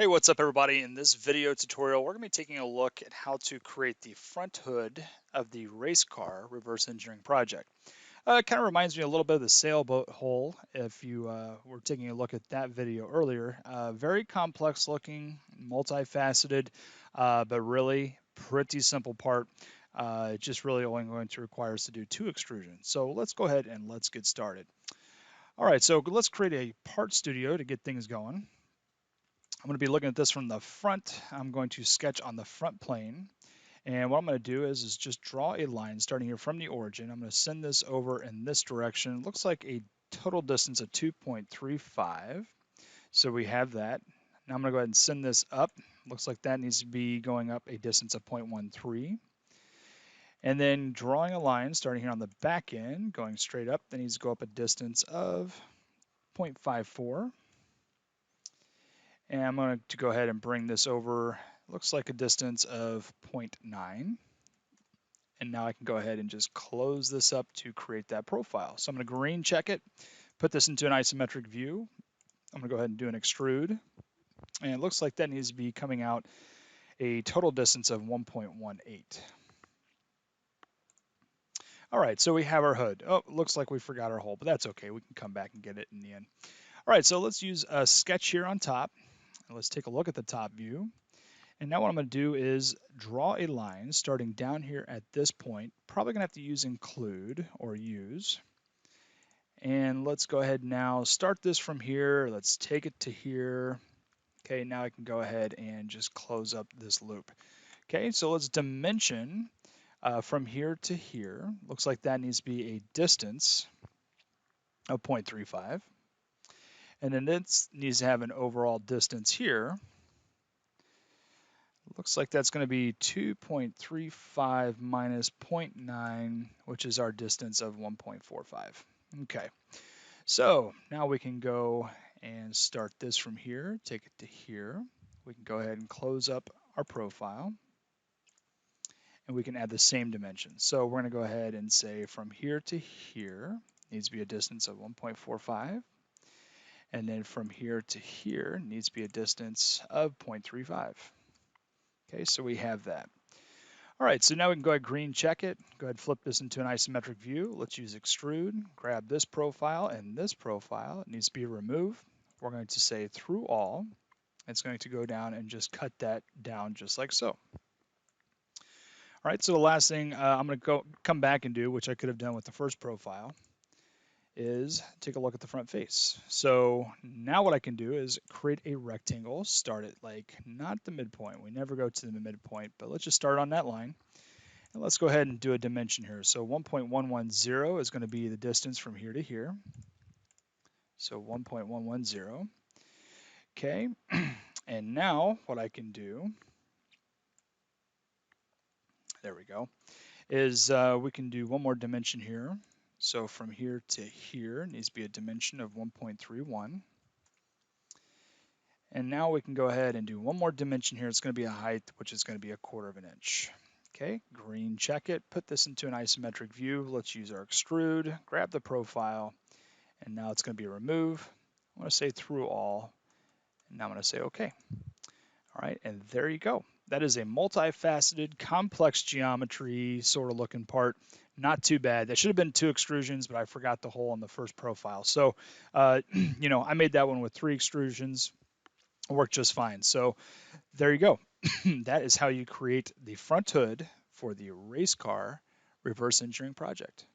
Hey, what's up everybody? In this video tutorial, we're going to be taking a look at how to create the front hood of the race car reverse engineering project. It kind of reminds me a little bit of the sailboat hull if you were taking a look at that video earlier. Very complex looking, multifaceted, but really pretty simple part. It's just really only going to require us to do 2 extrusions. So let's go ahead and let's get started. All right, so let's create a part studio to get things going. I'm going to be looking at this from the front. I'm going to sketch on the front plane. And what I'm going to do is just draw a line starting here from the origin. I'm going to send this over in this direction. It looks like a total distance of 2.35. So we have that. Now I'm going to go ahead and send this up. Looks like that needs to be going up a distance of 0.13. And then drawing a line starting here on the back end, going straight up, that needs to go up a distance of 0.54. And I'm going to go ahead and bring this over, looks like a distance of 0.9. And now I can go ahead and just close this up to create that profile. So I'm going to green check it, put this into an isometric view. I'm going to go ahead and do an extrude. And it looks like that needs to be coming out a total distance of 1.18. All right, so we have our hood. Oh, looks like we forgot our hole, but that's okay. We can come back and get it in the end. All right, so let's use a sketch here on top. Let's take a look at the top view. And now what I'm going to do is draw a line starting down here at this point. Probably going to have to use include or use. And let's go ahead now, start this from here. Let's take it to here. Okay, now I can go ahead and just close up this loop. Okay, so let's dimension from here to here. Looks like that needs to be a distance of 0.35. And then this needs to have an overall distance here. Looks like that's going to be 2.35 minus 0.9, which is our distance of 1.45. Okay, so now we can go and start this from here, take it to here. We can go ahead and close up our profile, and we can add the same dimensions. So we're going to go ahead and say from here to here needs to be a distance of 1.45. And then from here to here needs to be a distance of 0.35. Okay, so we have that. All right, so now we can go ahead and green check it. Go ahead and flip this into an isometric view. Let's use extrude, grab this profile and this profile. It needs to be removed. We're going to say through all. It's going to go down and just cut that down just like so. All right, so the last thing I'm going to come back and do, which I could have done with the first profile, is take a look at the front face. So now what I can do is create a rectangle, start it like not the midpoint. We never go to the midpoint, but let's just start on that line. And let's go ahead and do a dimension here. So 1.110 is going to be the distance from here to here. So 1.110. Okay, and now what I can do, there we go, is we can do one more dimension here. So from here to here needs to be a dimension of 1.31. And now we can go ahead and do one more dimension here. It's going to be a height, which is going to be 1/4 of an inch. Okay, green check it, put this into an isometric view. Let's use our extrude, grab the profile, and now it's going to be remove. I'm going to say through all, and now I'm going to say okay. All right, and there you go. That is a multifaceted, complex geometry sort of looking part. Not too bad. That should have been 2 extrusions, but I forgot the hole on the first profile. So, you know, I made that one with 3 extrusions. It worked just fine. So there you go. That is how you create the front hood for the race car reverse engineering project.